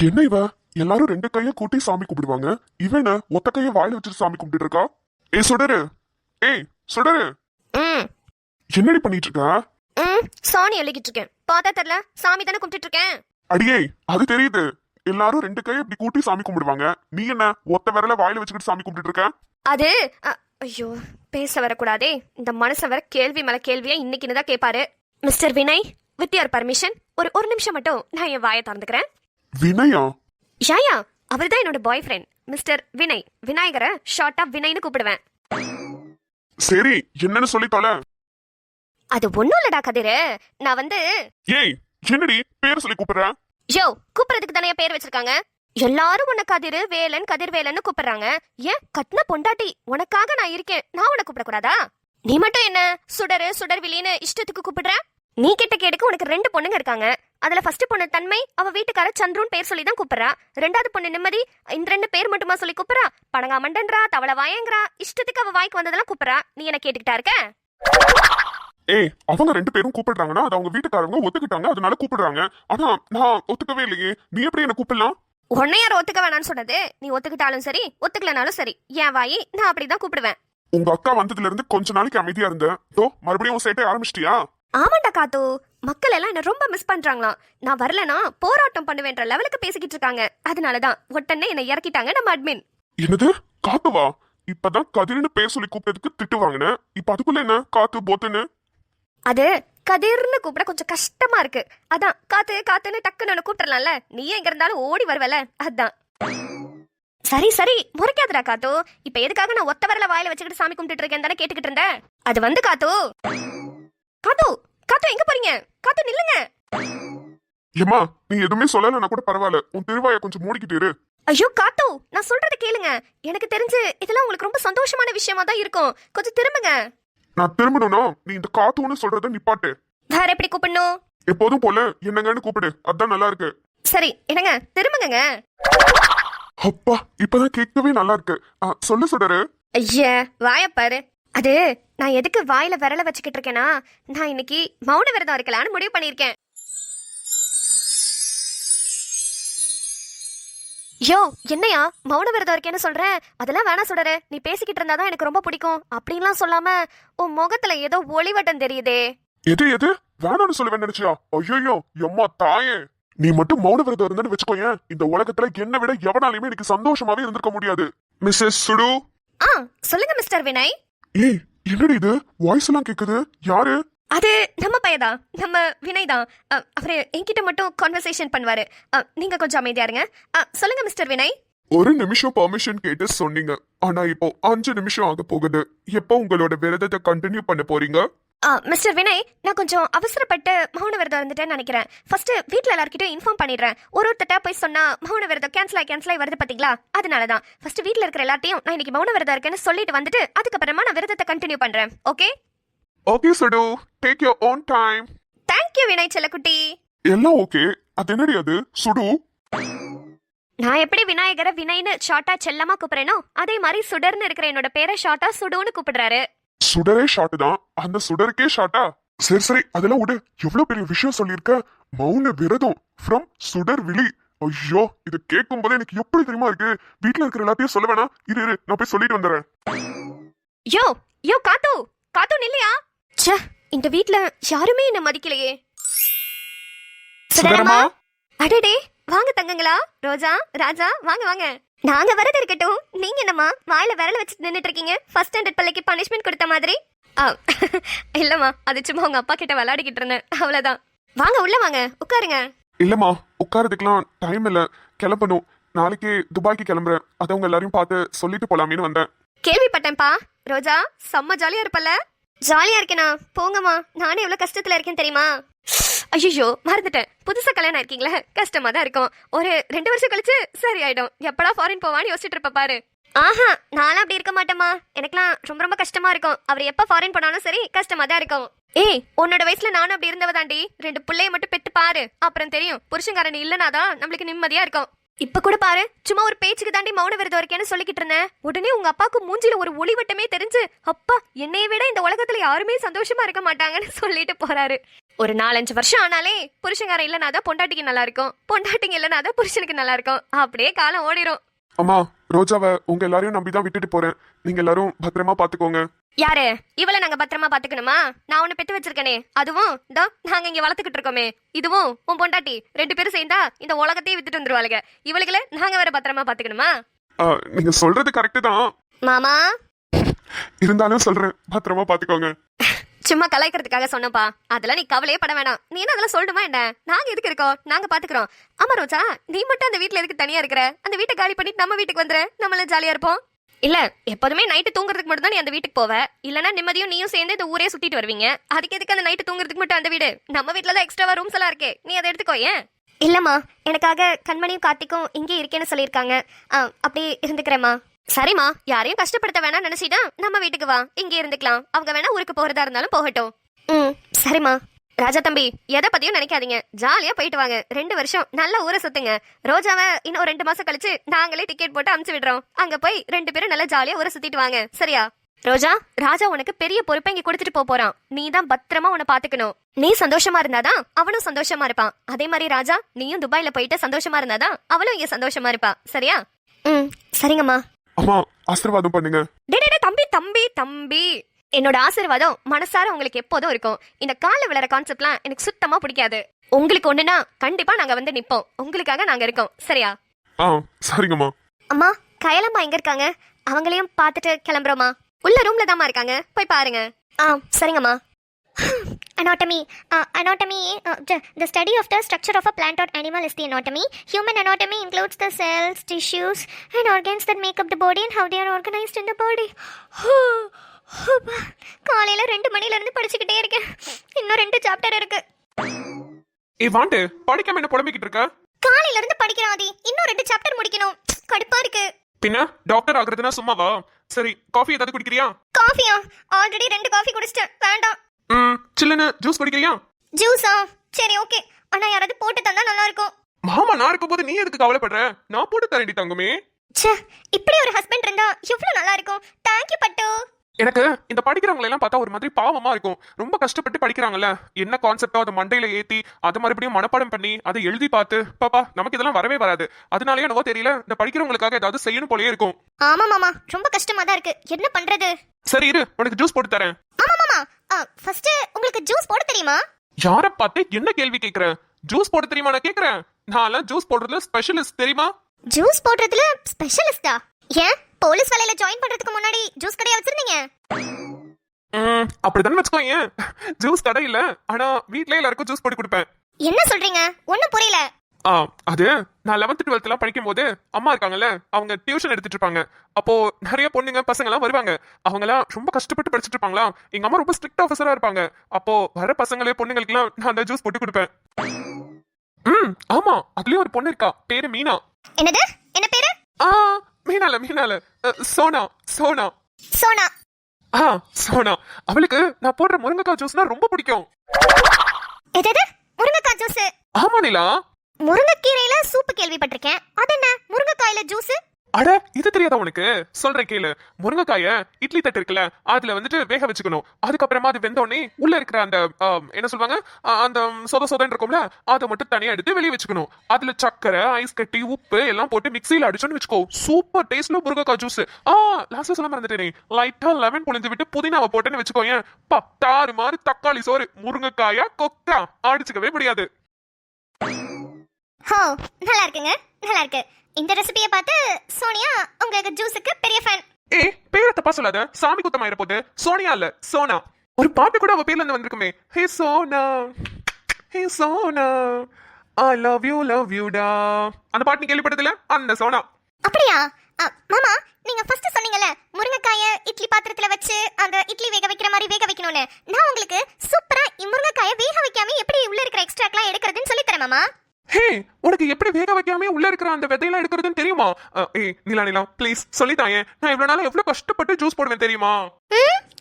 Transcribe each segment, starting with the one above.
என்ன இவ எல்லாரும் ரெண்டு கைய கூட்டி சாமி கும்பிடுவாங்க, இவன் ஒத்த கைய வாயில வச்சுட்டு சாமி கும்பிட்டு இருக்கா. ஏய் சுடரு, ஏய் சுடரு, ம் என்னடி பண்ணிட்டு இருக்க? சாணி எழுதிட்டு இருக்கேன். பார்த்தா தெரியல, சாமி தானே கும்பிட்டு இருக்கேன். அடியே அது தெரியுது, எல்லாரும் ரெண்டு கைய இப்படி கூட்டி சாமி கும்பிடுவாங்க, நீ என்ன ஒத்த விரல வாயில வச்சுக்கிட்டு சாமி கும்பிட்டு இருக்க? அது ஐயோ பேச வரக்கூடாதே, இந்த மனுஷன் வர கேள்வி மேல கேள்வியா இன்னைக்குன்னு தான் கேட்பாரு. Mister Vinay, with your permission ஒரு நிமிஷம் மட்டும் நான் என் வாயை திறந்துக்கிறேன். வினயா? யா அவர் தான் என்னோட பாய் ஃப்ரெண்ட் மிஸ்டர் வினய். விநாயகரை ஷார்ட்டா வினய்னு கூப்பிடுவேன். சரி என்னன்னு சொல்லி தொலை. அது ஒண்ணும் இல்லடா கதிரு, நான் வந்து ஏய் என்னடி பேர் சொல்லி கூப்பிடுற? யோ கூப்பிடுறதுக்கு தானே பேர் வச்சிருக்காங்க. எல்லாரும் உன்னை கதிரு வேலன் கதிர்வேலன்னு கூப்பிடுறாங்க. ஏன் கட்டின பொண்டாட்டி உனக்காக நான் இருக்கேன், நான் உன்னை கூப்பிடக்கூடாதா? நீ மட்டும் என்ன சுடரு சுடர்விலின்னு இஷ்டத்துக்கு கூப்பிடுற? நீ கிட்ட கேட்டுக்கு உனக்கு ரெண்டு பொண்ணுங்க இருக்காங்க. அதுல ஃபர்ஸ்ட் பொண்ணு தன்மை, அவ வீட்டுக்கார சந்துருன்னு பேர் சொல்லி தான் கூப்பிடுறா. ரெண்டாவது பொண்ணு நிம்மதி, இந்த ரெண்டு பேர் மட்டுமா சொல்லி கூப்பிடுறா. பணங்கா மண்டன்றா, தவளை வாயங்கிறா, இஷ்டத்துக்கு அவ வாய்க்கு வந்ததெல்லாம் கூப்பிடுறா. நீ என்ன கேட்டுக்கிட்டா இருக்க? ஏய் அவங்க ரெண்டு பேரும் கூப்பிடுறாங்கன்னா அது அவங்க வீட்டுக்காரங்க ஒத்துக்கிட்டாங்க, அதனால கூப்பிடுறாங்க. ஆனா நான் ஒத்துக்கவே இல்லையே, நீ எப்படி என்ன கூப்பிடலாம்? உன்னை யாரும் ஒத்துக்க வேணான்னு சொன்னது? நீ ஒத்துக்கிட்டாலும் சரி ஒத்துக்கலனாலும் சரி, என் வாயி நான் அப்படிதான் கூப்பிடுவேன். உங்க அக்கா வந்ததுல இருந்து கொஞ்ச நாளைக்கு அமைதியா இருந்தேன், மறுபடியும் சேட்டை ஆரம்பிச்சிட்டியா? ஆமாண்டா காத்து, மக்கள் எல்லாம் என்ன ரொம்ப மிஸ் பண்றாங்களாம். நான் வரலனா போராட்டம் பண்ணுவேன்ற லெவலுக்கு பேசிக்கிட்டு இருக்காங்க. அதனாலதான் உடனே என்ன இறக்கிட்டாங்க நம்ம அட்மின். என்னது காத்துவா? இப்பதான் கதிர்னு பேர் சொல்லி கூப்பிட்டதுக்கு திட்டு வாங்கினேன், இப்ப அதுக்குள்ள என்ன காத்து போத்துன்னு? அது கதிர்னு கூப்பிட கொஞ்சம் கஷ்டமா இருக்கு, அதான் காத்து காத்துன்னு டக்குன்னு கூப்பிடலாம்ல. நீயே எங்க இருந்தாலும் ஓடி வருவல, அதான். சரி சரி முறைக்காதடா காத்து. இப்ப எதுக்காக நான் ஒத்த வரல வாயில வச்சுக்கிட்டு சாமி கும்பிட்டு இருக்கேன் தானே கேட்டுக்கிட்டு இருந்தேன். அது வந்து காத்து காத்து காத்து எங்க போறீங்க? காத்து நில்லுங்க. ஏமா நீ எதுவுமே சொல்லலன்னா கூட பரவாயில்ல, உன் திருவாய கொஞ்சம் மூடிக்கிட்டு இரு. ஐயோ காத்து, நான் சொல்றத கேளுங்க. எனக்கு தெரிஞ்சு இதெல்லாம் உங்களுக்கு ரொம்ப சந்தோஷமான விஷயமா தான் இருக்கும். கொஞ்சம் திரும்புங்க. நான் திரும்பணும்னா நீ இந்த காத்துன்னு சொல்றத நிப்பாட்டு. வேற எப்படி கூப்பிடணும்? எப்போதும் போல என்னங்கன்னு கூப்பிடு, அதான் நல்லா இருக்கு. சரி என்னங்க திரும்புங்க. அப்பா இப்பதான் கேட்கவே நல்லா இருக்கு. சொல்லு சுடரு. ஐயா வாயப்பாரு. அது நான் எதுக்கு வாயில விரல வச்சுக்கிட்டு இருக்கேன்னா, நான் இன்னைக்கு மௌன விரதம் இருக்கலாம்னு முடிவு பண்ணிருக்கேன். யோ என்னையா மௌன விரதம் இருக்கேன்னு சொல்றேன்? அதெல்லாம் வேணா சுடரு, நீ பேசிக்கிட்டு இருந்தாதான் எனக்கு ரொம்ப பிடிக்கும் அப்படின்லாம் சொல்லாம உன் முகத்துல ஏதோ ஒளிவட்டம் தெரியுதே. எது எது வேணாம்னு சொல்லுவேன் நினைச்சியா? ஐயோ எம்மா தாயே, நீ மட்டும் மௌன விரதம் இருந்தேன்னு வச்சுக்கோயேன், இந்த உலகத்துல என்ன விட எவனாலையுமே எனக்கு சந்தோஷமாவே இருந்திருக்க முடியாது. மிஸ்ஸஸ் சுடு. சொல்லுங்க மிஸ்டர் வினய். ஏய் என்னடி இது வாய்ஸ் எல்லாம் கேக்குது, யாரு? அது நம்ம பையதான், நம்ம வினய் தான். அவரு என்கிட்ட மட்டும் கான்வர்சேஷன் பண்ணுவாரு. நீங்க கொஞ்சம் அமைதியா இருங்க. சொல்லுங்க மிஸ்டர் வினய். ஒரு நிமிஷம் பர்மிஷன் கேட்டு சொன்னீங்க, ஆனா இப்போ 5 நிமிஷம் ஆக போகுது. எப்போ உங்களோட விரதத்தை கண்டினியூ பண்ண போறீங்க? மிஸ்டர் வினய், நான் கொஞ்சம் அவசரப்பட்டு மௌன விரதம் இருந்துட்டேன்னு நினைக்கிறேன். ஃபர்ஸ்ட் வீட்ல எல்லார்கிட்டயும் இன்ஃபார்ம் பண்ணிடுறேன். ஒருத்தட்ட போய் சொன்னா மௌன விரதம் கேன்சல் ஆகி வருது பாத்தீங்களா, அதனாலதான் ஃபர்ஸ்ட் வீட்ல இருக்கிற எல்லாத்தையும் நான் இன்னைக்கு மௌன விரதம் இருக்கேன்னு சொல்லிட்டு வந்துட்டு அதுக்கப்புறமா நான் விரதத்தை கண்டினியூ பண்றேன். ஓகே ஓகே சுடு, take your own time. Thank you Vinay செல்லக்குட்டி. எல்லாம் ஓகே. அது என்னடி அது சுடு? நான் எப்படி விநாயகரை வினய்னு ஷார்ட்டா செல்லமா கூப்பிடுறேனோ அதே மாதிரி சுடர்னு இருக்கிற என்னோட பேரை ஷார்ட்டா சுடுன்னு கூப்பிடுறாரு. சுடரே ஷார்ட் தான், அந்த சுடருக்கே ஷார்ட்டா? சரி சரி அதெல்லாம் விடு, எவ்வளவு பெரிய விஷயம் சொல்லியிருக்க. மௌன விரதம் ஃப்ரம் சுடர் விழி. ஐயோ இது கேட்கும் போதே எனக்கு எப்படி தெரியுமா இருக்கு. வீட்டுல இருக்கிற எல்லாத்தையும் சொல்ல வேணா, இரு நான் போய் சொல்லிட்டு வந்துடுறேன். யோ யோ காத்து காத்து நில்லையா? ச்சே, இந்த வீட்ல யாருமே என்ன மதிக்கலையே. சுடரமா? அடடே வாங்க தங்கங்களா, ரோஜா ராஜா வாங்க வாங்க. நாங்க வரது இருக்கட்டும், நீங்க என்னம்மா வாயில விரல வச்சுட்டு நின்னுட்டு இருக்கீங்க? ஃபர்ஸ்ட் ஸ்டாண்டர்ட் பிள்ளைக்கு பனிஷ்மெண்ட் கொடுத்த மாதிரி. இல்லம்மா, அது சும்மா உங்க அப்பா கிட்ட விளையாடிக்கிட்டு இருந்தேன், அவ்வளவுதான். வாங்க உள்ள வாங்க உட்காருங்க. இல்லம்மா உட்காரதுக்கெல்லாம் டைம் இல்ல, கிளம்பணும். நாளைக்கு துபாய்க்கு கிளம்புறேன், அதை உங்க எல்லாரையும் பார்த்து சொல்லிட்டு போலாமேன்னு வந்தேன். கேள்விப்பட்டேன்ப்பா. ரோஜா செம்ம ஜாலியா இருப்பல்ல? ஜாலியா இருக்கேனா? போங்கம்மா, நானே எவ்வளவு கஷ்டத்துல இருக்கேன் தெரியுமா? ஐயோ மறந்துட்டேன், புதுசா கல்யாணம் இருக்கீங்களா, கஷ்டமா தான் இருக்கும். ஒரு 2 வருஷம் கழிச்சு சரி ஆயிடும். எப்படா ஃபாரின் போவான்னு யோசிச்சுட்டு இருப்ப பாரு. ஆஹா நானும் அப்படி இருக்க மாட்டேமா, எனக்குலாம் ரொம்ப ரொம்ப கஷ்டமா இருக்கும். அவர் எப்ப ஃபாரின் போனாலும் சரி கஷ்டமா தான் இருக்கும். ஏய் உன்னோட வயசுல நானும் அப்படி இருந்தவ தாண்டி. 2 பிள்ளைய மட்டும் பெத்து பாரு, அப்புறம் தெரியும். புருஷங்காரன் இல்லனாதான் நம்மளுக்கு நிம்மதியா இருக்கும். இப்ப கூட பாரு, சும்மா ஒரு பேச்சுக்கு தாண்டி மௌன விரதம் இருக்கேன்னு சொல்லிக்கிட்டு இருந்தேன். உடனே உங்க அப்பாவுக்கு மூஞ்சில ஒரு ஒளிவட்டமே தெரிஞ்சு, அப்பா என்னைய விட இந்த உலகத்துல யாருமே சந்தோஷமா இருக்க மாட்டாங்கன்னு சொல்லிட்டு போறாரு. ஒரு 4-5 வருஷம் ஆனாலே புருஷங்காரன் இல்லைனாதான் பொண்டாட்டிக்கு நல்லா இருக்கும், பொண்டாட்டிங்க இல்லைனாதான் புருஷனுக்கு நல்லா இருக்கும். அப்படியே காலம் ஓடிரும். அம்மா, ரோஜாவை உங்க எல்லாரையும் நம்பிதான் விட்டுட்டு போறேன். நீங்க எல்லாரும் பத்திரமா பாத்துக்கோங்க. யாரு இவளை நாங்க பத்திரமா பாத்துக்கணுமா? நான் உன்னை பெத்து வச்சிருக்கேனே, அதுவும் இதோ நாங்க இங்க வளர்த்துக்கிட்டு இருக்கோமே, இதுவும் உன் பொண்டாட்டி 2 பேரும் சேர்ந்தா இந்த உலகத்தையே வித்துட்டு வந்துருவாளுங்க. இவளுக்குல நாங்க வேற பத்திரமா பாத்துக்கணுமா? நீங்க சொல்றது கரெக்ட் தான் மாமா, இருந்தாலும் சொல்றேன், பத்திரமா பாத்துக்கோங்க. சும்மா கலாய்க்கிறதுக்காக சொன்னப்பா, அதெல்லாம் நீ கவலையே பட வேணாம். நீ என்ன அதெல்லாம் சொல்லணுமா என்ன? நாங்க எதுக்கு இருக்கோம், நாங்க பாத்துக்கிறோம். ஆமா ரோஜா, நீ மட்டும் அந்த வீட்ல எதுக்கு தனியா இருக்கிற? அந்த வீட்டை காலி பண்ணிட்டு நம்ம வீட்டுக்கு வந்துற, நம்மள ஜாலியா இருப்போம். இல்ல, எப்போதுமே நைட்டு தூங்குறதுக்கு மட்டும் தான் நீ அந்த வீட்டுக்கு போவ, இல்லனா நிம்மதியும் நீயும் சேர்ந்து இந்த ஊரே சுத்திட்டு வருவீங்க. அதுக்கு எதுக்கு அந்த நைட்டு தூங்குறதுக்கு மட்டும் அந்த வீடு? நம்ம வீட்ல தான் எக்ஸ்ட்ராவா ரூம்ஸ் எல்லாம் இருக்கே, நீ அதை எடுத்துக்கோ. ஏன் இல்லம்மா, எனக்காக கண்மணியும் கார்த்திக்கும் இங்கே இருக்கேன்னு சொல்லியிருக்காங்க. அப்படி இருந்துக்கிறேம்மா. சரிம்மா, யாரையும் கஷ்டப்படுத்த வேணாம் நினைச்சிட்டா நம்ம வீட்டுக்கு வா, இங்கே இருந்துக்கலாம். அவங்க வேணா ஊருக்கு போறதா இருந்தாலும் போகட்டும். சரிம்மா. ராஜா தம்பி, எதை பத்தியும் நினைக்காதீங்க, ஜாலியா போயிட்டு வாங்க. 2 வருஷம் நல்ல ஊரை சுத்துங்க. ரோஜாவை இன்னும் 2 மாசம் கழிச்சு நாங்களே டிக்கெட் போட்டு அனுப்பிச்சு விடுறோம். அங்க போய் 2 பேரும் நல்லா ஜாலியா ஊரை சுத்திட்டு வாங்க, சரியா? ரோஜா, ராஜா உனக்கு பெரிய பொறுப்பை இங்க கொடுத்துட்டு போறான். நீ தான் பத்திரமா உன்னை பாத்துக்கணும். நீ சந்தோஷமா இருந்தாதான் அவனும் சந்தோஷமா இருப்பான். அதே மாதிரி ராஜா, நீயும் துபாயில போயிட்டு சந்தோஷமா இருந்தாதான் அவளும் இங்க சந்தோஷமா இருப்பா, சரியா? சரிங்கம்மா. அம்மா, ஆசீர்வாதம் பண்ணுங்க. தம்பி தம்பி தம்பி, என்னோட ஆசீர்வாதம் மனசார உங்களுக்கு எப்போதும் இருக்கும். இந்த கால விளையாட கான்செப்ட்லாம் எனக்கு சுத்தமா பிடிக்காது. உங்களுக்கு ஒண்ணுனா கண்டிப்பா நாங்க வந்து நிப்போம், உங்களுக்காக நாங்க இருக்கோம், சரியா? சரிங்கம்மா. அம்மா, கயலம்மா எங்க இருக்காங்க? அவங்களையும் பார்த்துட்டு கிளம்புறோமா? உள்ள ரூம்ல தாமா இருக்காங்க, போய் பாருங்க. சரிங்கம்மா. Anatomy. The study of the structure of a plant or animal is the anatomy. Human anatomy includes the cells, tissues, and organs that make up the body and how they are organized in the body. காலையில 2 மணில இருந்து படிச்சுக்கிட்டே இருக்கேன். இன்னும் 2 chapter இருக்கு. வாண்டு படிக்காம என்ன புலம்பிக்கிட்டு இருக்க? காலையில இருந்து படிக்கிறாதி, இன்னும் 2 சாப்டர் முடிக்கணும். கடுப்பா இருக்கு. பின்ன டாக்டர் ஆகுறதுனா சும்மாவா? சரி, காஃபி ஏதாவது குடிக்கிறியா? காஃபியா? ஆல்ரெடி 2 காஃபி குடிச்சிட்டேன், வேண்டாம். சில்லுன்னு ஜூஸ் குடிக்கிறியா? ஜூஸா? சரி, ஓகே. ஆனா யாராவது போட்டு தந்தா நல்லா இருக்கும். மாமா நான் இருக்கும்போது நீ எதுக்கு கவலைப்படுற? நான் போட்டு தரேன்டி தங்கமே. ச்சே, இப்படி ஒரு ஹஸ்பண்ட் இருந்தா எவ்வளவு நல்லா இருக்கும். தேங்க் யூ பட்டு. எனக்கு இந்த படிக்கிறவங்களை எல்லாம் பார்த்தா ஒரு மாதிரி பாவமா இருக்கும். ரொம்ப கஷ்டப்பட்டு படிக்கிறாங்கல்ல, என்ன கான்செப்டோ அதை மண்டையில ஏத்தி அதை மறுபடியும் மனப்பாடம் பண்ணி அதை எழுதி பார்த்து, பாப்பா நமக்கு இதெல்லாம் வரவே வராது. அதனாலயே என்னவோ தெரியல, இந்த படிக்கிறவங்களுக்காக ஏதாவது செய்யணும் போலயே இருக்கும். ஆமா மாமா, ரொம்ப கஷ்டமா தான் இருக்கு. என்ன பண்றது? சரி இரு, உனக்கு ஜூஸ் போட்டு தரேன். ஆமா மாமா, ஃபர்ஸ்ட் உங்களுக்கு ஜூஸ் போட தெரியுமா? யார பார்த்து என்ன கேள்வி கேக்குற? ஜூஸ் போட தெரியுமா நான் கேக்குறேன். நான்லாம் ஜூஸ் போடுறதுல ஸ்பெஷலிஸ்ட், தெரியுமா? ஜூஸ் போடுறதுல ஸ்பெஷலிஸ்டா? ஏன் போலீஸ் வேலையில ஜாயின் பண்றதுக்கு முன்னாடி ஜூஸ் கடையா வச்சிருந்தீங்க? அப்படிதான் வச்சுக்கோங்க. ஜூஸ் கடை இல்ல, ஆனா வீட்லயே எல்லாருக்கும் ஜூஸ் போட்டு கொடுப்பேன். என்ன சொல்றீங்க? ஒண்ணும் புரியல. அது நான் 11th 12th எல்லாம் படிக்கும் போது அம்மா இருக்காங்கல்ல, அவங்க டியூஷன் எடுத்துட்டு இருப்பாங்க. அப்போ நிறைய பொண்ணுங்க பசங்க எல்லாம் வருவாங்க. அவங்க எல்லாம் ரொம்ப கஷ்டப்பட்டு படிச்சுட்டு இருப்பாங்களா. எங்க அம்மா ரொம்ப ஸ்ட்ரிக்ட் ஆஃபீஸரா இருப்பாங்க. அப்போ வர பசங்களே பொண்ணுங்களுக்கு எல்லாம் நான் அந்த ஜூஸ் போட்டு கொடுப்பேன். ஆமா, அதுலயும் ஒரு பொண்ணு இருக்கா, பேரு மீனா. என்னது? என்ன பேரு? மீனால சோனா சோனா சோனா. சோனா. அவளுக்கு நான் போடுற முருங்கைக்காய் ஜூஸ்னா ரொம்ப பிடிக்கும். எது? முருங்கைக்காய் ஜூஸ்? ஆமா நிலா. முருங்கைக்கீரையில சூப்பு கேள்விப்பட்டிருக்கேன், அது என்ன முருங்கைக்காயில ஜூஸ்? அட, இது தெரியாதா உனக்கு? சொல்றேன் கேளு. முருங்கைக்காய இட்லி தட்டு இருக்குல்ல, அதுல வந்துட்டு வேக வச்சுக்கணும். அதுக்கப்புறமா அது வெந்தோடனே உள்ள இருக்கிற அந்த என்ன சொல்லுவாங்க, அந்த சொதன்னு இருக்கும்ல, அதை மட்டும் தனியா எடுத்து வெளியே வச்சுக்கணும். அதுல சக்கரை, ஐஸ் கட்டி, உப்பு எல்லாம் போட்டு மிக்சியில அடிச்சோன்னு வச்சுக்கோ, சூப்பர் டேஸ்ட்ல முருங்கைக்காய் ஜூஸ். லாஸ்ட் சொல்ல மறந்துட்டேனே, லைட்டா லெமன் புளிஞ்சு விட்டு புதினாவை போட்டேன்னு வச்சுக்கோங்க, பத்தாறு மாதிரி தக்காளி சோறு. முருங்கைக்காயா கொக்கா, அடிச்சுக்கவே முடியாது. நல்லா இருக்குங்க, நல்லா இருக்கு. இந்த ரெசிபியை பார்த்து சோனியா உங்களுக்கு ஜூஸுக்கு பெரிய ஃபேன். பேரை தப்பா சொல்லாத, சாமி குத்தமாயிர போது. சோனியா இல்ல, சோனா. ஒரு பாட்டு கூட அவ பேர்ல இருந்து வந்திருக்குமே, ஹே சோனா, ஹே சோனா, ஐ லவ் யூ டா. அந்த பாட்டு நீ கேள்விப்பட்டதில்ல? அந்த சோனா. அப்படியா? மாமா, நீங்க ஃபர்ஸ்ட் சொன்னீங்கல்ல முருங்கைக்காயை இட்லி பாத்திரத்துல வச்சு அந்த இட்லி வேக வைக்கிற மாதிரி வேக வைக்கணும்னு. நான் உங்களுக்கு சூப்பரா முருங்கைக்காயை வேக வைக்காம எப்படி உள்ள இருக்கிற எக்ஸ்ட்ராக்ட்லாம் எடுக்கிறதுன்னு சொல்லி தரேன் மாமா. ஹே, உனக்கு எப்படி வேக வைக்காம உள்ள இருக்கிற அந்த விதையெல்லாம் எடுக்கிறதுன்னு தெரியுமா? நிலா ப்ளீஸ் சொல்லித்தாயே. நான் இவ்வளவு நாளா எவ்வளவு கஷ்டப்பட்டு ஜூஸ் போடுவேன் தெரியுமா?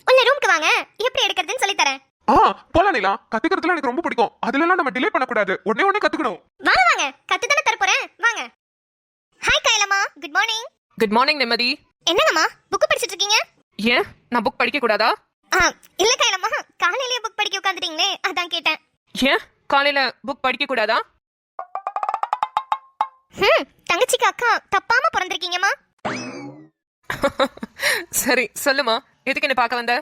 உள்ள ரூமுக்கு வாங்க, எப்படி எடுக்கிறதுன்னு சொல்லி தரேன். போலாம் நிலா. கத்துக்கிறதுல எனக்கு ரொம்ப பிடிக்கும். அதுல எல்லாம் நம்ம டிலே பண்ணக்கூடாது, உடனே கத்துக்கணும். வாங்க கத்துதானே தர போறேன், வாங்க. ஹாய் கைலம்மா, குட் மார்னிங். குட் மார்னிங் நிம்மதி. என்னங்கம்மா புக் படிச்சிட்டு இருக்கீங்க? ஏன் நான் புக் படிக்க கூடாதா? இல்ல கைலம்மா, காலையிலேயே புக் படிக்க உட்காந்துட்டீங்களே, அதான் கேட்டேன். ஏன் காலையில புக் படிக்க கூடாதா? தங்கச்சிக்கு அக்கா தப்பாம பிறந்திருக்கீங்கம்மா. சரி சொல்லுமா, எதுக்கு என்ன பார்க்க வந்த?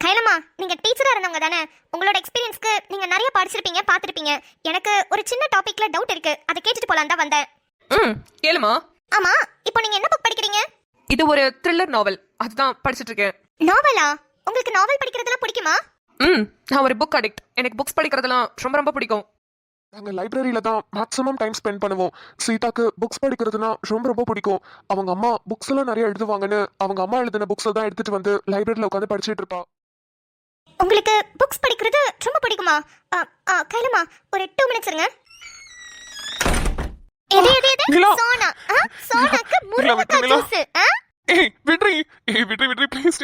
கைலம்மா, நீங்க டீச்சரா இருந்தவங்க தானே? உங்களோட எக்ஸ்பீரியன்ஸ்க்கு நீங்க நிறைய படிச்சிருப்பீங்க, பார்த்திருப்பீங்க. எனக்கு ஒரு சின்ன டாபிக்ல டவுட் இருக்கு, அதை கேட்டுட்டு போலாம் தான் வந்தேன். கேளுமா. ஆமா, இப்போ நீங்க என்ன புக் படிக்கிறீங்க? இது ஒரு த்ரில்லர் நாவல், அதுதான் படிச்சிட்டு இருக்கேன். நாவலா? உங்களுக்கு நாவல் படிக்கிறதுலாம் பிடிக்குமா? நான் ஒரு புக் அடிக்ட். எனக்கு புக்ஸ் படிக்கிறதுலாம் ரொம்ப ரொம்ப பிடிக்கும். நாங்கள் லைப்ரரியில தான் மேக்ஸிமம் டைம் ஸ்பெண்ட் பண்ணுவோம். சீதாக்கு புக்ஸ் படிக்கிறதுனா ரொம்ப ரொம்ப பிடிக்கும். அவங்க அம்மா புக்ஸ் எல்லாம் நிறைய எழுதுவாங்கன்னு அவங்க அம்மா எழுதின புக்ஸை தான் எடுத்துட்டு வந்து லைப்ரரியில உட்காந்து படிச்சுட்டு இருப்பா. உங்களுக்கு புக்ஸ் படிக்கிறது ரொம்ப பிடிக்குமா? கைலம்மா, ஒரு 2 மினிட்ஸ் இருங்க. சோனா, சோனாக்கு முருங்கக்காய் ஜூஸ். விட்ரி ப்ளீஸ்.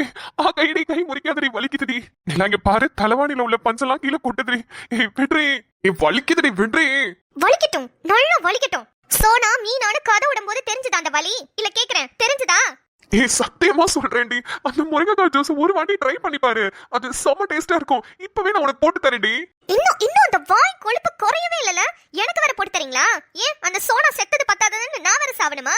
கைடி கை முறிக்காதடி, வலிக்குதுடி. இங்க பாரு, தலைவாணில உள்ள பஞ்செல்லாம் கீழே கொட்டுதுடி. விட்ரி, வலிக்குதுடி. விட்ரி. வலிக்கட்டும், நல்லா வலிக்கட்டும். சோனா மீனான கதை விடும்போது தெரிஞ்சுதா அந்த வலி? இல்ல கேக்குறேன், தெரிஞ்சுதா? சத்தியமா சொல்றேன்டி, அந்த முருங்கைக்காய் ஜூஸ் ஒரு வாட்டி ட்ரை பண்ணி பாரு, அது செம்ம டேஸ்டா இருக்கும். இப்பவே நான் உனக்கு போட்டு தரேன்டி. இன்னும் அந்த வாய் கொழுப்பு குறையவே இல்லல, எனக்கு வேற போட்டு தரீங்களா? ஏன் அந்த சோனா செத்தது பத்தாததுன்னு நான் வேற சாவணுமா?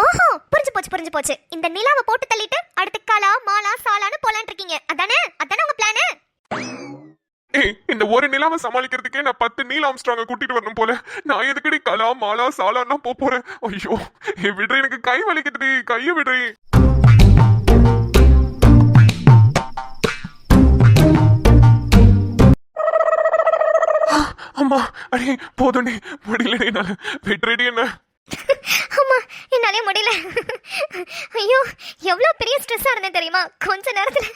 ஓஹோ, புரிஞ்சு போச்சு. இந்த நிலாவை போட்டு தள்ளிட்டு அடுத்து காலா மாலா சாலான்னு போலான் இருக்கீங்க, அதானே உங்க பிளானு? இந்த ஒரு நிலாவை சமாளிக்கிறதுக்கே நான் 10 நீல் ஆம்ஸ்ட்ராங்க கூட்டிட்டு வரணும் போல. நான் எதுக்கடி கலா மாலா சாலான்னா போறேன்? ஐயோ விட்ரி, எனக்கு கை வலிக்குதுடி, கைய விட்ரி. அம்மா, அடே போதும்டி, முடியலடி என்னால. விட்ரிடி என்ன. அம்மா, என்னாலே முடியல. ஐயோ, எவ்வளவு பெரிய ஸ்ட்ரெஸ்ஸா இருந்தேன் தெரியுமா? கொஞ்ச நேரத்துல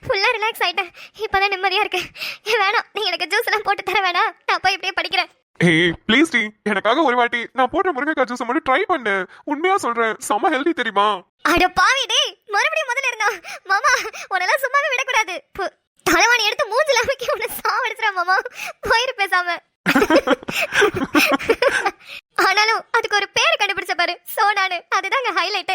ஃபுல்லா ரிலாக்ஸ் ஆயிட்டேன். இப்பதான் நிம்மதியா இருக்கேன். வேணாம், நீ எனக்கு ஜூஸ் எல்லாம் போட்டு தர வேணாம், நான் போய் இப்படியே படிக்கிறேன். ப்ளீஸ் டி, எனக்காக ஒரு வாட்டி நான் போடுற முருங்கைக்காய் ஜூஸ் மட்டும் ட்ரை பண்ணு. உண்மையா சொல்றேன், செம ஹெல்தி தெரியுமா? அட பாவி டேய், மறுபடியும் முதல்ல இருந்தா. மாமா, உன்னெல்லாம் சும்மாவே விடக்கூடாது. தலைவாணி எடுத்து மூஞ்சில வைக்க உன்னை சாவடிச்சிரா மாமா. போயிரு பேசாம. ஆனாலும் அதுக்கு ஒரு பேர் கண்டுபிடிச்ச பாரு, சோனானு. அதுதாங்க ஹைலைட்.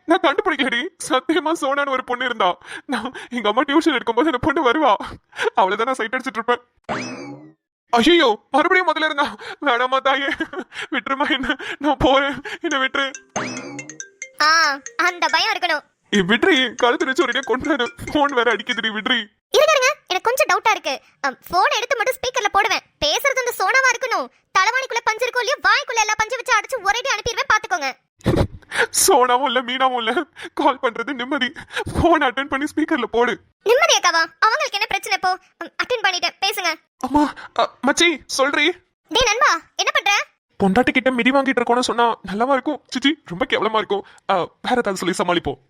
நான் கண்டுபிடிக்கலடி, சத்தியமா சோனான்னு ஒரு பொண்ணு இருந்தா. நான் எங்க அம்மா டியூஷன் எடுக்கும்போது அந்த பொண்ணு வருவா, அவளதான் நான் சைட் அடிச்சிட்டு இருப்பேன். ஐயோ, மறுபடியும் முதல்ல இருந்தா. வேணாமா தாயே, விட்டுருமா என்ன, நான் போறேன், என்ன விட்டுரு. அந்த பயம் இருக்கணும். விட்ரி, கழுத்து வச்சு ஒரே கொண்டாடு. போன் வேற அடிக்குதுடி. விட்ரி, இருங்க, எனக்கு கொஞ்சம் டவுட்டா இருக்கு. போன் எடுத்து மட்டும் ஸ்பீக்கர்ல போடுவேன். பேசுறது இந்த சோனாவா இருக்கணும். தலைவாணிக்குள்ள பஞ்சு இருக்கோ இல்லையோ, வாய்க்குள்ள எல்லாம் பஞ்சு வச்சு அடிச்சு ஒரேடி அனுப்பிடுவேன், பாத்துக்கோங்க. சோனாவும் இல்ல மீனாவும் இல்ல, கால் பண்றது நிம்மதி. போன் அட்டென்ட் பண்ணி ஸ்பீக்கர்ல போடு. நிம்மதியாக்காவா? அவங்களுக்கு என்ன பிரச்சனை? இப்போ அட்டென்ட் பண்ணிட்டேன், பேசுங்க. அம்மா, மச்சி சொல்றி. டேய் நண்பா, என்ன பண்ற? பொண்டாட்டி கிட்ட மிதி வாங்கிட்டு இருக்கோன்னு சொன்னா நல்லாவா இருக்கும்? சிச்சி, ரொம்ப கேவலமா இருக்கும். வேற ஏதாவது சொல்லி சமாளிப்போம்.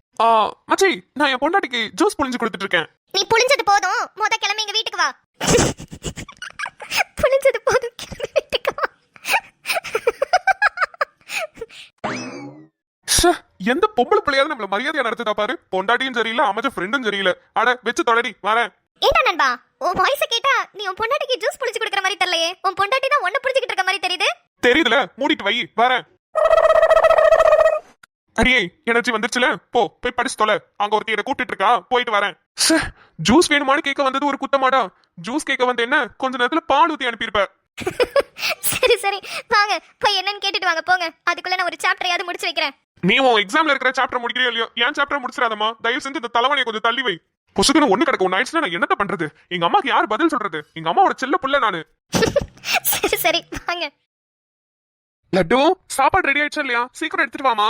மச்சி, நான் என் பொண்டாட்டிக்கு ஜூஸ் புளிஞ்சு கொடுத்துட்டு இருக்கேன். நீ புளிஞ்சது போதும், மொத கிளம்பி எங்க வீட்டுக்கு வா. புளிஞ்சது போதும், கிளம்பி வீட்டுக்கு வா. எந்த பொம்பளை பிள்ளையாவது நம்மள மரியாதையா நடத்துதா பாரு. பொண்டாட்டியும் சரியில்லை, அமைச்ச ஃப்ரெண்டும் சரியில்லை. அட வெச்சு தொடடி, வரேன். என்ன நண்பா, உன் வாய்ஸ கேட்டா நீ உன் பொண்டாட்டிக்கு ஜூஸ் புளிச்சு கொடுக்கற மாதிரி தெரியலையே. உன் பொண்டாட்டி தான் ஒண்ணு புளிச்சிட்டு இருக்க மாதிரி தெரியுது. தெரியுதுல, மூடிட்டு வை, வரேன். அடியே, எனர்ஜி வந்துருச்சுல, போய் படிச்சு தொலை. அங்க ஒருத்தி கூட்டிட்டு இருக்கா, போயிட்டு வரேன். ஜூஸ் வேணுமான்னு கேட்க வந்தது ஒரு குத்தமாடா. ஜூஸ் கேட்க வந்து என்ன, கொஞ்ச நேரத்துல பால் ஊத்தி அனுப்பியிருப்ப. சரி வாங்க, போய் என்னன்னு கேட்டுட்டு வாங்க, போங்க. அதுக்குள்ள நான் ஒரு சாப்டரையாவது முடிச்சு வைக்கிறேன். நீ உன் எக்ஸாம்ல இருக்கிற சாப்டர் முடிக்கிறியோ இல்லையோ, ஏன் சாப்டர் முடிச்சிடாதம்மா. தயவு செஞ்சு இந்த தலைவலியை கொஞ்சம் தள்ளி வை. பொசுக்குன்னு ஒண்ணு கிடக்கும், ஒன்னு ஆயிடுச்சுன்னா நான் என்னத்த பண்றது? எங்க அம்மாக்கு யார் பதில் சொல்றது? எங்க அம்மாவோட செல்ல புள்ள நானு. சரி வாங்க. லட்டு, சாப்பாடு ரெடி ஆயிடுச்சா இல்லையா? சீக்கிரம் எடுத்துட்டு வாமா.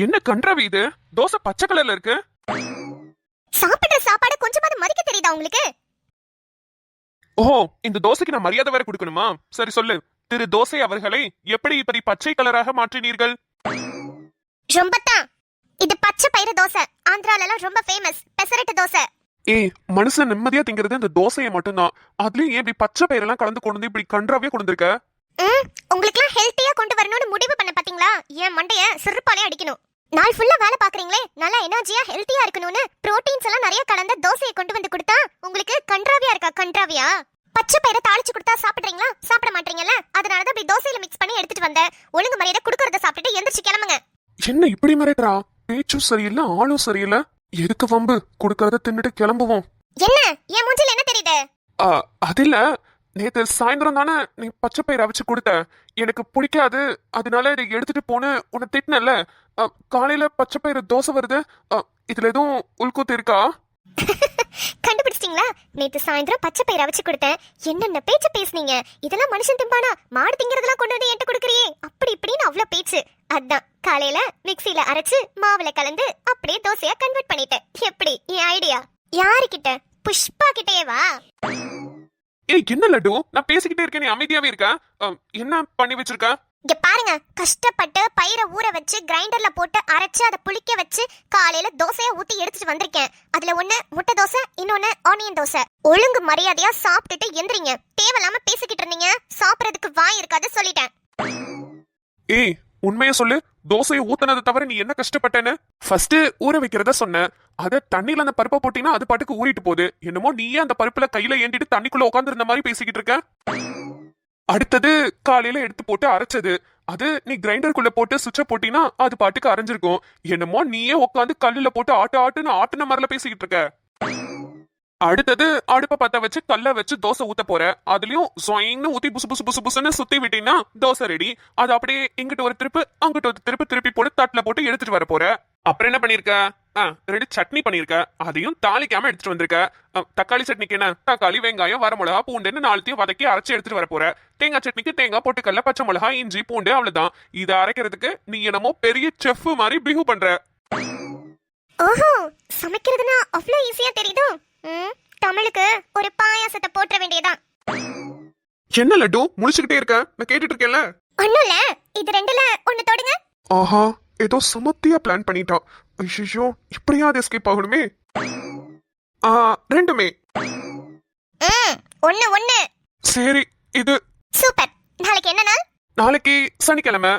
என்ன கன்றாவி இது? தோசை பச்சை கலர்ல இருக்கு. சாப்பிடுற சாப்பாடு கொஞ்சமாவது மதிக்க தெரியுதா உங்களுக்கு? ஓஹோ, இந்த தோசைக்கு நான் மரியாதை வேற கொடுக்கணுமா? சரி சொல்லு, திரு தோசை அவர்களை எப்படி இப்படி பச்சை கலராக மாற்றினீர்கள்? ரொம்பத்தான். இது பச்சை பயிறு தோசை, ஆந்திரால எல்லாம் ரொம்ப ஃபேமஸ். பெசரட்டு தோசை. மனுஷன் நிம்மதியா திங்கிறது இந்த தோசையை மட்டும்தான். அதுலயும் ஏன் இப்படி பச்சை பயிரெல்லாம் கலந்து கொண்டு வந்து இப்படி கன்றாவே கொண்டு வந்திருக்க? உங்களுக்கு எல்லாம் ஹெல்த்தியா கொண்டு வரணும்னு முடிவு பண்ண பாத்தீங்களா? என் மண்டைய சிறுப்பாலே அடிக்கணும். நாள் ஃபுல்லா வேலை பாக்குறீங்களே, நல்லா எனர்ஜியா ஹெல்த்தியா இருக்கணும்னு புரோட்டீன்ஸ் எல்லாம் நிறைய கலந்த தோசையை கொண்டு வந்து கொடுத்தா உங்களுக்கு கன்றாவியா இருக்கா? கன்றாவியா? பச்சை பயிரை தாளிச்சு கொடுத்தா சாப்பிடுறீங்களா? சாப்பிட மாட்டீங்கல்ல, அதனாலதான் இப்படி தோசையில மிக்ஸ் பண்ணி எடுத்துட்டு வந்தேன். ஒழுங்கு மரியாதை கொடுக்கறத சாப்பிட்டுட்டு எந்திரிச்சு கிளம்புங்க. என்ன இப்படி மிரட்டுறா? பேச்சும் சரியில்லை, ஆளும் சரியில்லை. எதுக்கு வம்பு? கொடுக்கறத தின்னுட்டு கிளம்புவோம். என்ன என் மூஞ்சில என்ன தெரியுது? அது இல்ல, நேத்து சாயந்தரம் தானே நீ பச்சை பயிர் அவிச்சு கொடுத்த. எனக்கு பிடிக்காது, அதனால இதை எடுத்துட்டு போன்னு உன்னை திட்டினல. காலையில பச்சை பயிறு தோசை வருது. இதுல எதுவும் உள்கூத்து இருக்கா? கண்டுபிடிச்சிட்டீங்களா? நேத்து சாயந்தரம் பச்சை பயிர் அவிச்சு கொடுத்தேன். என்னென்ன பேச்சு பேசுனீங்க? இதெல்லாம் மனுஷன் திம்பானா? மாடு திங்கிறதெல்லாம் கொண்டு வந்து என்கிட்ட கொடுக்குறியே, அப்படி இப்படின்னு அவ்வளவு பேச்சு. அதான் காலையில மிக்ஸில அரைச்சு மாவுல கலந்து அப்படியே தோசையா கன்வெர்ட் பண்ணிட்டேன். எப்படி என் ஐடியா? யாருக்கிட்ட? புஷ்பா கிட்டே வா. ஏய் என்ன லட்டு, நான் பேசிக்கிட்டே இருக்கேன், நீ அமைதியாவே இருக்க. என்ன பண்ணி வச்சிருக்க? இங்க பாருங்க, கஷ்டப்பட்டு பயிரை ஊற வச்சு கிரைண்டர்ல போட்டு அரைச்சு அதை புளிக்க வச்சு காலையில தோசையா ஊத்தி எடுத்துட்டு வந்திருக்கேன். அதுல ஒண்ணு முட்டை தோசை, இன்னொன்னு ஆனியன் தோசை. ஒழுங்கு மரியாதையா சாப்பிட்டுட்டு எந்திரிங்க. தேவையில்லாம பேசிக்கிட்டு இருந்தீங்க, சாப்பிடறதுக்கு வாய் இருக்காது சொல்லிட்டேன். ஏய் உண்மையை சொல்லு, தோசையை ஊத்துனதை தவிர நீ என்ன கஷ்டப்பட்டேன்னு? ஃபர்ஸ்ட் ஊற வைக்கிறத சொன்ன, அத தண்ணியில அந்த பருப்பை போட்டீங்கன்னா அது பாட்டுக்கு ஊறிட்டு போகுது. என்னமோ நீயே அந்த பருப்புல கையில ஏண்டிட்டு தண்ணிக்குள்ள உட்கார்ந்து இருந்த மாதிரி பேசிக்கிட்டு இருக்க. அடுத்தது காலையில எடுத்து போட்டு அரைச்சது, அது நீ கிரைண்டருக்குள்ள போட்டு சுவிட்ச போட்டீங்கன்னா அது பாட்டுக்கு அரைஞ்சிருக்கும். என்னமோ நீயே உட்காந்து கல்லுல போட்டு ஆட்டுன்னு ஆட்டுன மாதிரில பேசிக்கிட்டு இருக்க. அடுத்தது அடுப்பை பத்த வச்சு கல்ல வச்சு தோசை ஊத்த போற, அதுலயும் சொயின்னு ஊத்தி புசு புசு புசு புசுன்னு சுத்தி விட்டீங்கன்னா தோசை ரெடி. அது அப்படியே இங்கிட்ட ஒரு திருப்பு அங்கிட்ட ஒரு திருப்பு திருப்பி போட்டு தட்டுல போட்டு எடுத்துட்டு வர போற. அப்புறம் என்ன பண்ணிருக்க? ரெடி சட்னி பண்ணிருக்க, அதையும் தாளிக்காம எடுத்துட்டு வந்திருக்க. தக்காளி சட்னிக்கு என்ன? தக்காளி வெங்காயம் வரமிளகா பூண்டுன்னு நாலுத்தையும் வதக்கி அரைச்சு எடுத்துட்டு வர போற. தேங்காய் சட்னிக்கு தேங்காய் பொட்டுக்கல்ல பச்சை மிளகா இஞ்சி பூண்டு அவ்வளவுதான். இதை அரைக்கிறதுக்கு நீ என்னமோ பெரிய செஃப் மாதிரி பிஹூ பண்ற. ஓஹோ, சமைக்கிறதுனா அவ்வளவு ஈஸியா தெரியுதோ? தமிழுக்கு ஒரு பாயாசத்தை போற்ற வேண்டியதான். என்ன லட்டு முடிச்சுக்கிட்டே இருக்க? நான் கேட்டுட்டு இருக்கேன்ல. ஒண்ணும் இல்ல, இது ரெண்டுல ஒண்ணு தொடுங்க. ஆஹா, ஏதோ சமத்தியா பிளான் பண்ணிட்டா. ஐயோ, இப்படியாவது எஸ்கேப் ஆகணுமே. ரெண்டுமே ஒண்ணு ஒண்ணு. சரி, இது சூப்பர். நாளைக்கு என்ன நாள்? நாளைக்கு சனிக்கிழமை.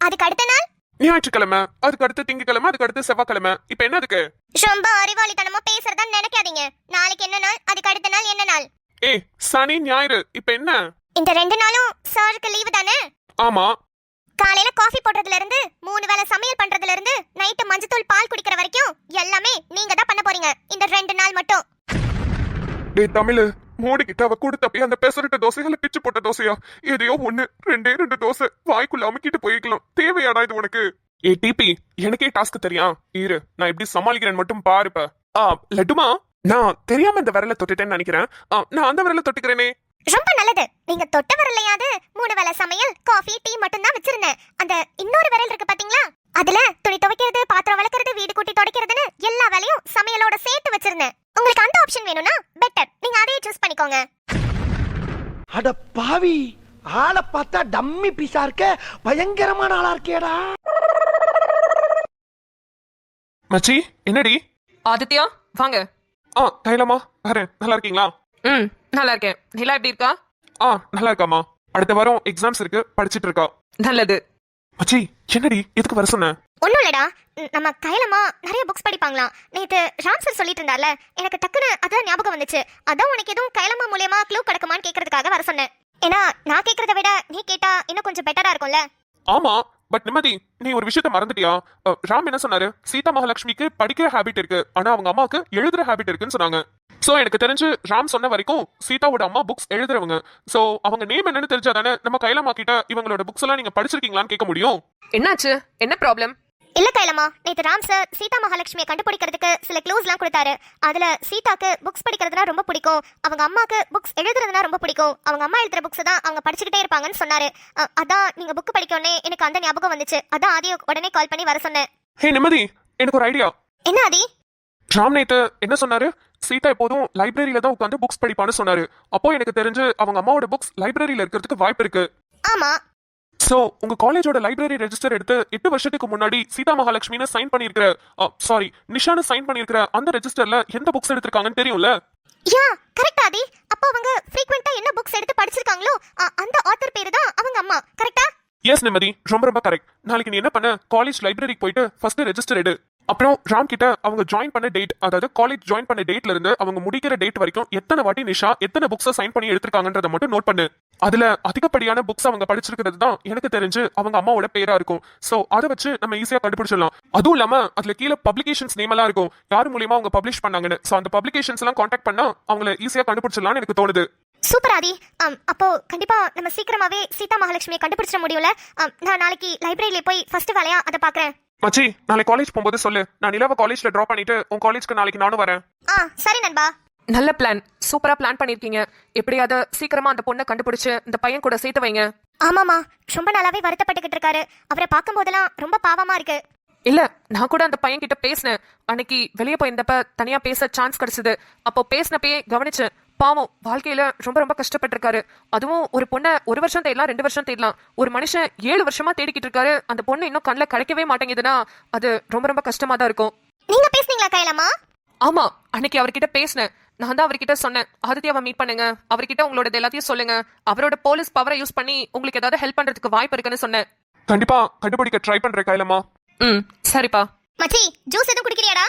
அதுக்கு அடுத்த நாள் ஞாயிற்றுக்கிழமை, அதுக்கு அடுத்து திங்கக்கிழமை, அதுக்கு அடுத்து செவ்வாய்க்கிழமை. இப்ப என்ன அதுக்கு? ரொம்ப அறிவாளித்தனமா பேசுறதா நினைக்காதீங்க. நாளைக்கு என்ன நாள், அதுக்கு அடுத்த நாள் என்ன நாள்? ஏய் சனி ஞாயிறு, இப்ப என்ன? இந்த ரெண்டு நாளும் சாருக்கு லீவு தானே? ஆமா. காலையில காஃபி போடுறதுல இருந்து 3 வேளை சமையல் பண்றதுல இருந்து நைட்டு மஞ்சத்தூள் பால் குடிக்கிற வரைக்கும் எல்லாமே நீங்க தான் பண்ண போறீங்க இந்த 2 நாள் மட்டும். டேய் தமிழு, மோடிக்கிட்ட அவ கொடுத்தப்பே அந்த பெசரிட்ட தோசைகளை பிச்சு போட்ட தோசையா? எதையோ ஒண்ணு, ரெண்டு தோசை வாய்க்குள்ள அமுக்கிட்டு போய்க்கலாம். தேவையாடா இது உனக்கு? ஏ டிபி, எனக்கே டாஸ்க் தெரியும். இரு, நான் எப்படி சமாளிக்கிறேன் மட்டும் பாருப்ப. லட்டுமா, நான் தெரியாம இந்த விரல தொட்டுட்டேன்னு நினைக்கிறேன். நான் அந்த விரல தொட்டுக்கிறேனே. ரொம்ப நல்லது. நீங்க தொட்ட விரலையாவது 3 வேளை சமையல் காஃபி டீ மட்டும் தான் வச்சிருந்தேன். அந்த இன்னொரு விரல் இருக்கு பாத்தீங்களா, அதுல துணி துவைக்கிறது, பாத்திரம் விளக்குறது, வீடு கூட்டி துடைக்கிறதுன்னு எல்லா வேலையும் சமையலோட சேர்த்து வச்சிருந்தேன். உங்களுக்கு அந்த ஆப்ஷன் வேணும்னா பெட்டர், நீங்க அதையே சூஸ் பண்ணிக்கோங்க. அட பாவி, ஆளை பார்த்தா டம்மி பீஸா இருக்க, பயங்கரமான ஆளா இருக்கேடா. மச்சி என்னடி? ஆதித்யா வாங்க. கைலமா வரேன். நல்லா இருக்கீங்களா? நல்லா இருக்கேன். நிலா எப்படி இருக்கா? நல்லா இருக்காமா. அடுத்த வாரம் எக்ஸாம்ஸ் இருக்கு, படிச்சிட்டு இருக்கா. நல்லது. மச்சி என்னடி எதுக்கு வர சொன்ன? ஒண்ணும் இல்லடா, நம்ம கைலமா நிறைய புக்ஸ் படிப்பாங்களாம். நேத்து ராம் சார் சொல்லிட்டு இருந்தார்ல, எனக்கு டக்குன்னு அதான் ஞாபகம் வந்துச்சு. அதான் உனக்கு எதுவும் கைலமா மூலியமா க்ளூ கிடைக்குமான்னு கேட்கறதுக்காக வர சொன்னேன். ஏன்னா நான் கேட்கறத விட நீ கேட்டா இன்னும் கொஞ்சம் பெட்டரா இருக்கும்ல. ஆமா, பட் நிம்மதி, நீ ஒரு விஷயத்த மறந்துட்டியா? ராம் என்ன சொன்னாரு? சீதா மகாலட்சுமிக்கு படிக்கிற ஹேபிட் இருக்கு, ஆனா அவங்க அம்மாவுக்கு எழுதுற ஹேபிட் இருக்குன்னு சொன்னாங்க. சோ எனக்கு தெரிஞ்சு ராம் சொன்ன வரைக்கும் சீதாவோட அம்மா புக்ஸ் எழுதுறவங்க. சோ அவங்க நேம் என்னன்னு தெரிஞ்சாதானே நம்ம கைலமா கிட்ட இவங்களோட புக்ஸ் எல்லாம் நீங்க படிச்சிருக்கீங்களான்னு கேட்க முடியும். என்னாச்சு? என்ன ப்ராப்ளம்? இல்ல கைலமா, நேத்து ராம் சார் சீதா மகாலட்சுமியை கண்டுபிடிக்கிறதுக்கு சில க்ளூஸ்லாம் கொடுத்தாரு. அதுல சீதாக்கு புக்ஸ் படிக்கிறதுனா ரொம்ப பிடிக்கும், அவங்க அம்மாக்கு புக்ஸ் எழுதுறதுனா ரொம்ப பிடிக்கும், அவங்க அம்மா எழுதுற புக்ஸ் தான் அவங்க படிச்சுக்கிட்டே இருப்பாங்கன்னு சொன்னாரு. அதான் நீங்க புக் படிக்கணும்னே எனக்கு அந்த ஞாபகம் வந்துச்சு. அதான் ஆதி உடனே கால் பண்ணி வர சொன்னேன். ஹே நிம்மதி, எனக்கு ஒரு ஐடியா. என்ன ஆதி? ராம் நேத்து என்ன சொன்னாரு? சீதா எப்போதும் லைப்ரரியில தான் உட்காந்து புக்ஸ் படிப்பான்னு சொன்னாரு. அப்போ எனக்கு தெரிஞ்சு அவங்க அம்மாவோட புக்ஸ் லைப்ரரியில இருக்கிறதுக்கு வாய்ப்பு இருக்கு. ஆமா. சோ உங்க காலேஜோட லைப்ரரி ரெஜிஸ்டர் எடுத்து 8 வருஷத்துக்கு முன்னாடி சீதா மகாலட்சுமின்னு சைன் பண்ணிருக்கிற, சாரி நிஷான்னு சைன் பண்ணிருக்கிற அந்த ரெஜிஸ்டர்ல எந்த புக்ஸ் எடுத்திருக்காங்கன்னு தெரியும்ல? யா கரெக்ட் ஆதி. அப்போ அவங்க ஃப்ரீக்வென்ட்டா என்ன புக்ஸ் எடுத்து படிச்சிருக்காங்களோ அந்த ஆத்தர் பேரு தான் அவங்க அம்மா, கரெக்ட்டா? எஸ் நிம்மதி, ரொம்ப ரொம்ப கரெக்ட். நாளைக்கு நீ என்ன பண்ண? காலேஜ் லைப்ரரிக்கு போயிட்டு ஃபர்ஸ்ட் ரெஜிஸ்டர் எடு. அப்புறம் ராம் கிட்ட அவங்க ஜாயின் பண்ண டேட், அதாவது காலேஜ் ஜாயின் பண்ண டேட்ல இருந்து அவங்க முடிக்கிற டேட் வரைக்கும் எத்தனை வாட்டி நிஷா எத்தனை புக்ஸை சைன் பண்ணி எடுத்திருக்காங்கன்றத மட்டும் நோட் பண்ணு. அதுல அதிகப்படியான புக்ஸ் அவங்க படிச்சிருக்கிறது தான் எனக்கு தெரிஞ்சு அவங்க அம்மாவோட பேரா இருக்கும். சோ அதை வச்சு நம்ம ஈஸியா கண்டுபிடிச்சிடலாம். அதுவும் இல்லாம அதுல கீழே பப்ளிகேஷன்ஸ் நேம் எல்லாம் இருக்கும், யார் மூலியமா அவங்க பப்ளிஷ் பண்ணாங்கன்னு. சோ அந்த பப்ளிகேஷன்ஸ் எல்லாம் கான்டாக்ட் பண்ணா அவங்கள ஈஸியா கண்டுபிடிச்சிடலாம்னு எனக்கு தோணுது. சூப்பர் ஆதி. அப்போ கண்டிப்பா நம்ம சீக்கிரமாவே சீதா மகாலட்சுமியை கண்டுபிடிச்சிட முடியும்ல. நான் நாளைக்கு லைப்ரரியில போய் ஃபர்ஸ்ட் வேலையா அதை பாக்குறேன். மச்சி, நாளைக்கு காலேஜ் போகும்போது சொல்லு, நான் நிலாவை காலேஜ்ல டிராப் பண்ணிட்டு உன் காலேஜ்க்கு நாளைக்கு நானும் வரேன். சரி நண்பா. நல்ல பிளான், சூப்பரா பிளான் பண்ணிருக்கீங்க. எப்படியாவது சீக்கிரமா அந்த பொண்ணை கண்டுபிடிச்சு இந்த பையன் கூட சேர்த்து வைங்க. ஆமாமா, ரொம்ப நாளாவே வருத்தப்பட்டுக்கிட்டு இருக்காரு. அவரை பார்க்கும் போதெல்லாம் ரொம்ப பாவமா இருக்கு. இல்ல, நான் கூட அந்த பையன் கிட்ட பேசினேன். அன்னைக்கு வெளியே போயிருந்தப்ப தனியா பேச சான்ஸ் கிடைச்சது. அப்போ பேசினப்பயே கவனிச்சேன். பாவம், வாழ்க்கையில ரொம்ப ரொம்ப கஷ்டப்பட்டிருக்காரு. அதுவும் ஒரு பொண்ணை 1 வருஷம் தேடலாம், 2 வருஷம் தேடலாம், ஒரு மனுஷன் 7 வருஷமா தேடிக்கிட்டு இருக்காரு. அந்த பொண்ணு இன்னும் கண்ணில் கிடைக்கவே மாட்டேங்குதுன்னா அது ரொம்ப ரொம்ப கஷ்டமா தான் இருக்கும். நீங்க பேசுனீங்களா கையிலமா? ஆமா, அன்னைக்கு அவர்கிட்ட பேசினேன். நான் தான் அவர்கிட்ட சொன்னேன், ஆதித்யாவை மீட் பண்ணுங்க, அவர்கிட்ட உங்களோட எல்லாத்தையும் சொல்லுங்க, அவரோட போலீஸ் பவரை யூஸ் பண்ணி உங்களுக்கு ஏதாவது ஹெல்ப் பண்றதுக்கு வாய்ப்பு இருக்குன்னு சொன்னேன். கண்டிப்பா கண்டுபிடிக்க ட்ரை பண்றேன் கைலமா. சரிப்பா. மச்சி, ஜூஸ் எதுவும் குடிக்கிறியாடா?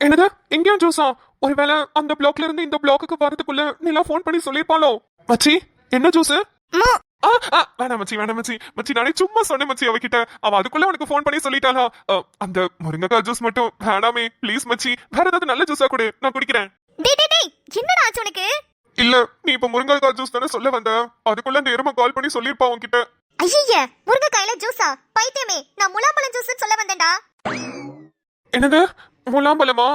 என்னது, எங்கேயும் ஜூஸா? ஒருவேளை அந்த பிளாக்ல இருந்து இந்த பிளாக்குக்கு வரதுக்குள்ள நிலா ஃபோன் பண்ணி சொல்லிருப்பாளோ? மச்சி, என்ன ஜூஸ்? வேணாம் மச்சி, வேணாம் மச்சி. மச்சி, நானே சும்மா சொன்னேன் மச்சி அவகிட்ட. அவ அதுக்குள்ள உனக்கு ஃபோன் பண்ணி சொல்லிட்டாளா? அந்த முருங்கைக்காய் ஜூஸ் மட்டும் வேணாமே ப்ளீஸ் மச்சி. வேற ஏதாவது நல்ல ஜூஸா கொடு, நான் குடிக்கிறேன். என்னடா ஆச்சு உனக்கு? இல்ல, நீ இப்ப முருங்கைக்காய் ஜூஸ் தானே சொல்ல வந்த, அதுக்குள்ள அந்த எருமை கால் பண்ணி சொல்லிருப்பா உன்கிட்ட. ஐய, முருங்கைக்காயில ஜூஸா? பைத்தியமே, நான் முலாம்பழம் ஜூஸ்னு சொல்ல வந்தேன்டா. என்னது, முலாம்பழமா?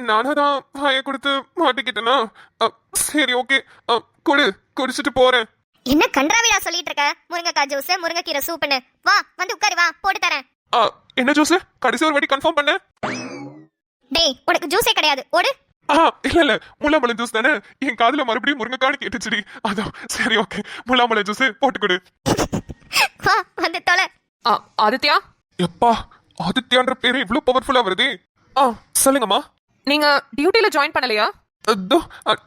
நானும் தான் வாயை கொடுத்து மாட்டிக்கிட்டேனா? சரி ஓகே, குடு, குடிச்சிட்டு போறேன். என்ன கன்றாவிடா சொல்லிட்டு இருக்க? முருங்கைக்காய் ஜூஸ், முருங்கைக்கீரை சூப்னு. வா, வந்து உட்காரு, வா, போட்டு தரேன். என்ன ஜூஸ்? கடைசி ஒரு வாட்டி கன்ஃபார்ம் பண்ண. டேய், உனக்கு ஜூஸே கிடையாது, ஓடு. இல்ல முலாம்பழம் ஜூஸ் தானே. என் காதுல மறுபடியும் முருங்கைக்காய் கேட்டுச்சுடி, அதான். சரி ஓகே, முலாம்பழம் ஜூஸ் போட்டு கொடு. வா, வந்து தொலை. ஆதித்யா, எப்பா, ஆதித்யான்ற பேரு இவ்வளவு பவர்ஃபுல்லா வருதே. சொல்லுங்கம்மா. நீங்க டியூட்டில ஜாயின் பண்ணலையா?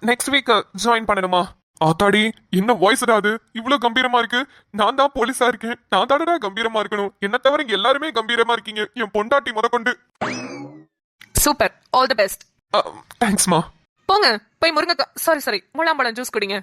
நெக்ஸ்ட் வீக் ஜாயின் பண்ணணுமா? ஆத்தாடி, என்ன வாய்ஸ் அது இவ்வளவு கம்பீரமா இருக்கு. நான் தான் போலீஸா இருக்கேன், நான் தானடா கம்பீரமா இருக்கணும். என்ன தவிர இங்க எல்லாருமே கம்பீரமா இருக்கீங்க, என் பொண்டாட்டி முதற்கொண்டு. Super, all the best. தேங்க்ஸ்மா. போங்க, போய் முருங்கைக்காய் சாரி முலாம்பழம் ஜூஸ் குடிங்க.